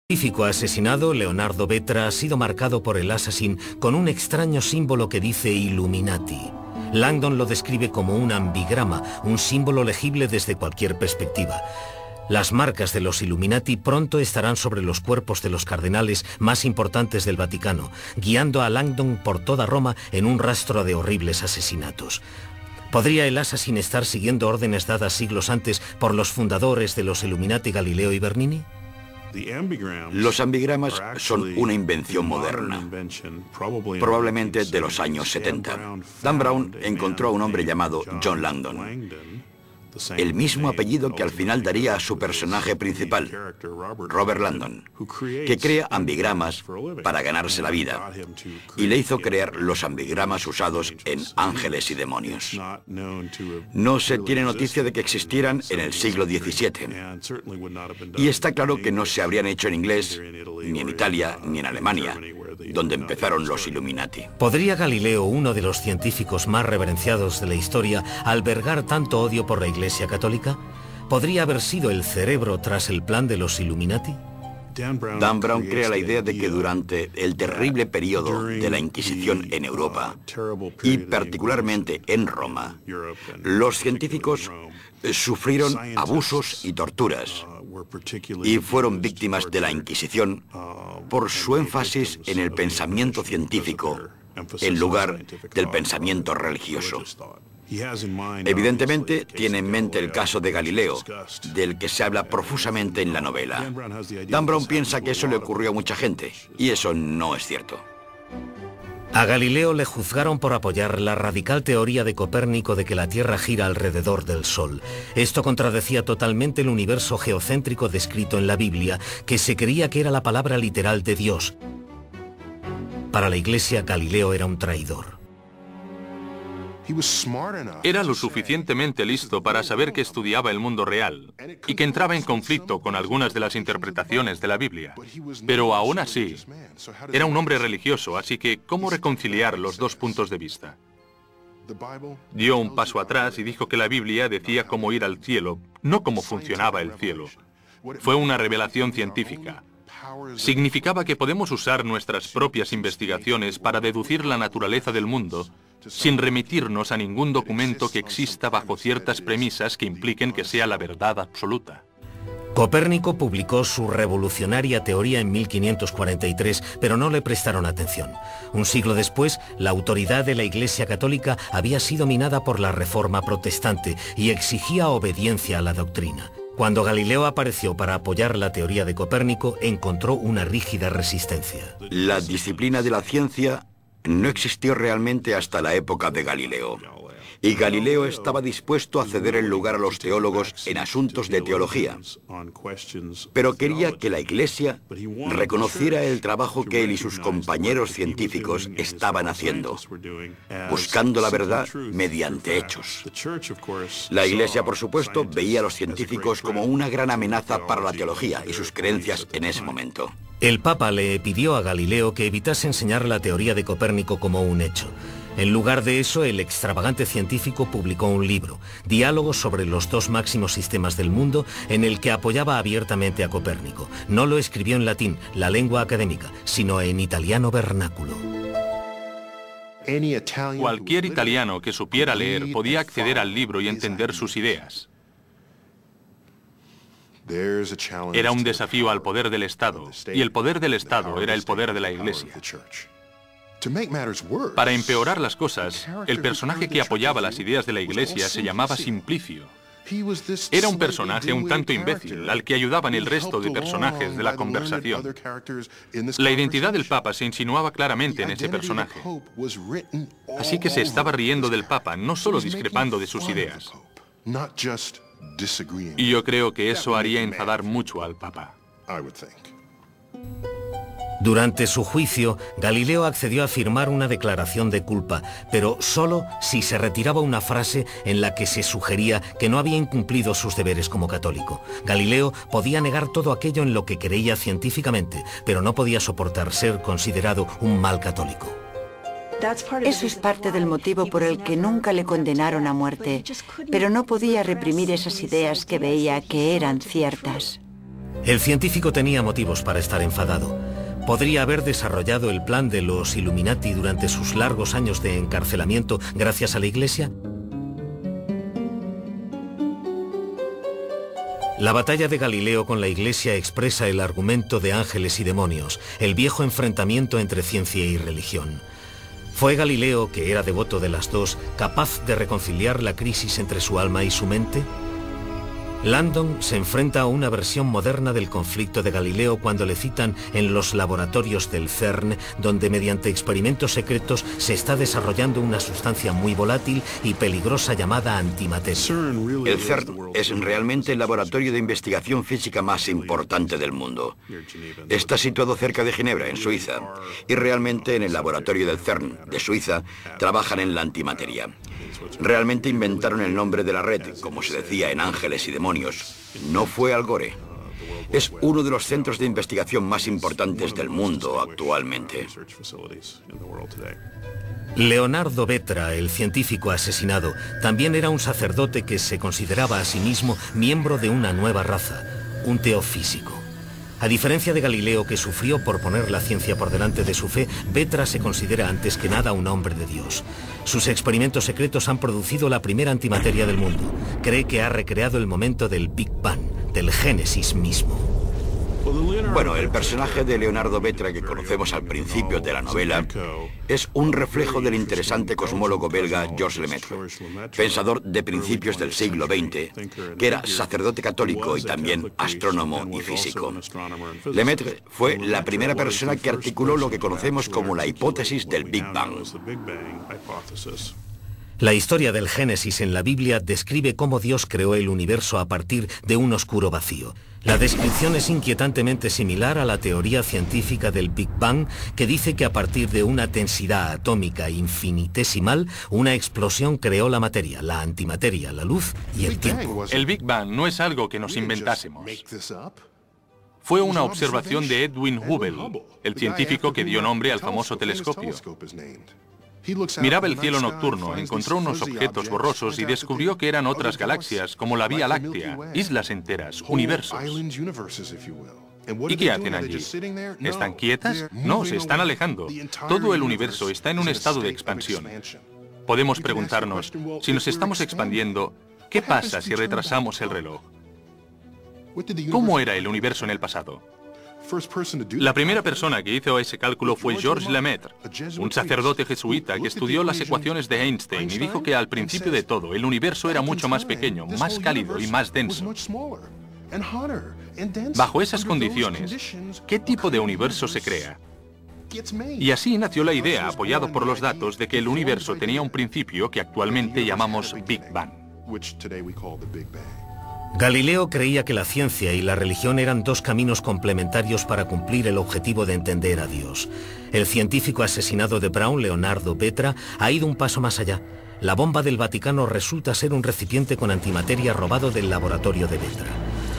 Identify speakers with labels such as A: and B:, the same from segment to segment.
A: El científico asesinado, Leonardo Vetra, ha sido marcado por el Assassin con un extraño símbolo que dice Illuminati. Langdon lo describe como un ambigrama, un símbolo legible desde cualquier perspectiva. Las marcas de los Illuminati pronto estarán sobre los cuerpos de los cardenales más importantes del Vaticano, guiando a Langdon por toda Roma en un rastro de horribles asesinatos. ¿Podría el Assassin estar siguiendo órdenes dadas siglos antes por los fundadores de los Illuminati, Galileo y Bernini?
B: Los ambigramas son una invención moderna, probablemente de los años 70. Dan Brown encontró a un hombre llamado John Langdon, el mismo apellido que al final daría a su personaje principal, Robert Langdon, que crea ambigramas para ganarse la vida, y le hizo crear los ambigramas usados en Ángeles y Demonios. No se tiene noticia de que existieran en el siglo XVII, y está claro que no se habrían hecho en inglés, ni en Italia, ni en Alemania, donde empezaron los Illuminati.
A: ¿Podría Galileo, uno de los científicos más reverenciados de la historia, albergar tanto odio por la Iglesia Católica? ¿Podría haber sido el cerebro tras el plan de los Illuminati?
B: Dan Brown crea la idea de que durante el terrible periodo de la Inquisición en Europa, y particularmente en Roma, los científicos sufrieron abusos y torturas, y fueron víctimas de la Inquisición por su énfasis en el pensamiento científico en lugar del pensamiento religioso. Evidentemente, tiene en mente el caso de Galileo, del que se habla profusamente en la novela. Dan Brown piensa que eso le ocurrió a mucha gente, y eso no es cierto.
A: A Galileo le juzgaron por apoyar la radical teoría de Copérnico de que la Tierra gira alrededor del Sol. Esto contradecía totalmente el universo geocéntrico descrito en la Biblia, que se creía que era la palabra literal de Dios. Para la Iglesia, Galileo era un traidor.
C: Era lo suficientemente listo para saber que estudiaba el mundo real y que entraba en conflicto con algunas de las interpretaciones de la Biblia. Pero aún así, era un hombre religioso, así que ¿cómo reconciliar los dos puntos de vista? Dio un paso atrás y dijo que la Biblia decía cómo ir al cielo, no cómo funcionaba el cielo. Fue una revelación científica. Significaba que podemos usar nuestras propias investigaciones para deducir la naturaleza del mundo sin remitirnos a ningún documento que exista bajo ciertas premisas que impliquen que sea la verdad absoluta.
A: Copérnico publicó su revolucionaria teoría en 1543, pero no le prestaron atención. Un siglo después, la autoridad de la Iglesia Católica había sido minada por la Reforma Protestante y exigía obediencia a la doctrina. Cuando Galileo apareció para apoyar la teoría de Copérnico, encontró una rígida resistencia.
B: La disciplina de la ciencia no existió realmente hasta la época de Galileo. Y Galileo estaba dispuesto a ceder el lugar a los teólogos en asuntos de teología. Pero quería que la Iglesia reconociera el trabajo que él y sus compañeros científicos estaban haciendo, buscando la verdad mediante hechos. La Iglesia, por supuesto, veía a los científicos como una gran amenaza para la teología y sus creencias en ese momento.
A: El Papa le pidió a Galileo que evitase enseñar la teoría de Copérnico como un hecho. En lugar de eso, el extravagante científico publicó un libro, Diálogos sobre los dos máximos sistemas del mundo, en el que apoyaba abiertamente a Copérnico. No lo escribió en latín, la lengua académica, sino en italiano vernáculo.
C: Cualquier italiano que supiera leer podía acceder al libro y entender sus ideas. Era un desafío al poder del Estado, y el poder del Estado era el poder de la Iglesia. Para empeorar las cosas, el personaje que apoyaba las ideas de la Iglesia se llamaba Simplicio. Era un personaje un tanto imbécil, al que ayudaban el resto de personajes de la conversación. La identidad del Papa se insinuaba claramente en ese personaje. Así que se estaba riendo del Papa, no solo discrepando de sus ideas. Y yo creo que eso haría enfadar mucho al Papa.
A: Durante su juicio, Galileo accedió a firmar una declaración de culpa, pero solo si se retiraba una frase en la que se sugería que no había incumplido sus deberes como católico. Galileo podía negar todo aquello en lo que creía científicamente, pero no podía soportar ser considerado un mal católico.
D: Eso es parte del motivo por el que nunca le condenaron a muerte, pero no podía reprimir esas ideas que veía que eran ciertas.
A: El científico tenía motivos para estar enfadado. ¿Podría haber desarrollado el plan de los Illuminati durante sus largos años de encarcelamiento gracias a la Iglesia? La batalla de Galileo con la Iglesia expresa el argumento de ángeles y demonios, el viejo enfrentamiento entre ciencia y religión. ¿Fue Galileo, que era devoto de las dos, capaz de reconciliar la crisis entre su alma y su mente? Langdon se enfrenta a una versión moderna del conflicto de Galileo cuando le citan en los laboratorios del CERN, donde mediante experimentos secretos se está desarrollando una sustancia muy volátil y peligrosa llamada antimateria.
B: El CERN es realmente el laboratorio de investigación física más importante del mundo. Está situado cerca de Ginebra, en Suiza, y realmente en el laboratorio del CERN de Suiza trabajan en la antimateria. Realmente inventaron el nombre de la red, como se decía en Ángeles y Demonios. No fue Al Gore. Es uno de los centros de investigación más importantes del mundo actualmente.
A: Leonardo Vetra, el científico asesinado, también era un sacerdote que se consideraba a sí mismo miembro de una nueva raza, un teofísico. A diferencia de Galileo, que sufrió por poner la ciencia por delante de su fe, Vetra se considera antes que nada un hombre de Dios. Sus experimentos secretos han producido la primera antimateria del mundo. Cree que ha recreado el momento del Big Bang, del Génesis mismo.
B: Bueno, el personaje de Leonardo Vetra que conocemos al principio de la novela es un reflejo del interesante cosmólogo belga Georges Lemaitre, pensador de principios del siglo XX, que era sacerdote católico y también astrónomo y físico. Lemaitre fue la primera persona que articuló lo que conocemos como la hipótesis del Big Bang.
A: La historia del Génesis en la Biblia describe cómo Dios creó el universo a partir de un oscuro vacío. La descripción es inquietantemente similar a la teoría científica del Big Bang, que dice que a partir de una densidad atómica infinitesimal, una explosión creó la materia, la antimateria, la luz y el tiempo.
C: El Big Bang no es algo que nos inventásemos. Fue una observación de Edwin Hubble, el científico que dio nombre al famoso telescopio. Miraba el cielo nocturno, encontró unos objetos borrosos y descubrió que eran otras galaxias, como la Vía Láctea, islas enteras, universos. ¿Y qué hacen allí? ¿Están quietas? No, se están alejando. Todo el universo está en un estado de expansión. Podemos preguntarnos, si nos estamos expandiendo, ¿qué pasa si retrasamos el reloj? ¿Cómo era el universo en el pasado? La primera persona que hizo ese cálculo fue Georges Lemaitre, un sacerdote jesuita que estudió las ecuaciones de Einstein y dijo que al principio de todo el universo era mucho más pequeño, más cálido y más denso. Bajo esas condiciones, ¿qué tipo de universo se crea? Y así nació la idea, apoyado por los datos, de que el universo tenía un principio que actualmente llamamos Big Bang.
A: Galileo creía que la ciencia y la religión eran dos caminos complementarios para cumplir el objetivo de entender a Dios. El científico asesinado de Brown, Leonardo Vetra, ha ido un paso más allá. La bomba del Vaticano resulta ser un recipiente con antimateria robado del laboratorio de Vetra.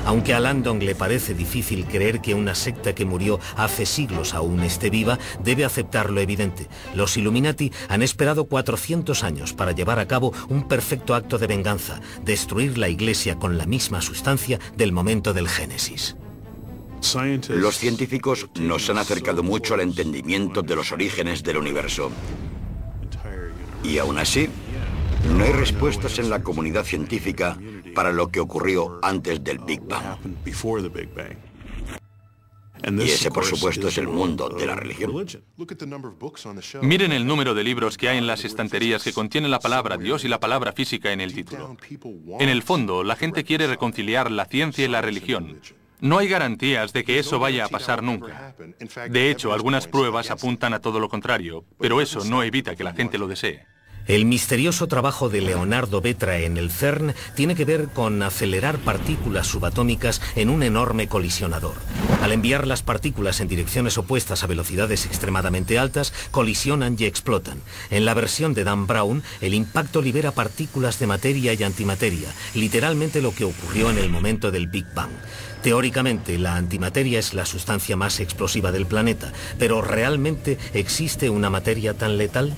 A: Aunque a Langdon le parece difícil creer que una secta que murió hace siglos aún esté viva, debe aceptar lo evidente. Los Illuminati han esperado 400 años para llevar a cabo un perfecto acto de venganza, destruir la Iglesia con la misma sustancia del momento del Génesis.
B: Los científicos nos han acercado mucho al entendimiento de los orígenes del universo. Y aún así, no hay respuestas en la comunidad científica para lo que ocurrió antes del Big Bang. Y ese, por supuesto, es el mundo de la religión.
C: Miren el número de libros que hay en las estanterías que contienen la palabra Dios y la palabra física en el título. En el fondo, la gente quiere reconciliar la ciencia y la religión. No hay garantías de que eso vaya a pasar nunca. De hecho, algunas pruebas apuntan a todo lo contrario, pero eso no evita que la gente lo desee.
A: El misterioso trabajo de Leonardo Vetra en el CERN tiene que ver con acelerar partículas subatómicas en un enorme colisionador. Al enviar las partículas en direcciones opuestas a velocidades extremadamente altas, colisionan y explotan. En la versión de Dan Brown, el impacto libera partículas de materia y antimateria, literalmente lo que ocurrió en el momento del Big Bang. Teóricamente, la antimateria es la sustancia más explosiva del planeta, pero ¿realmente existe una materia tan letal?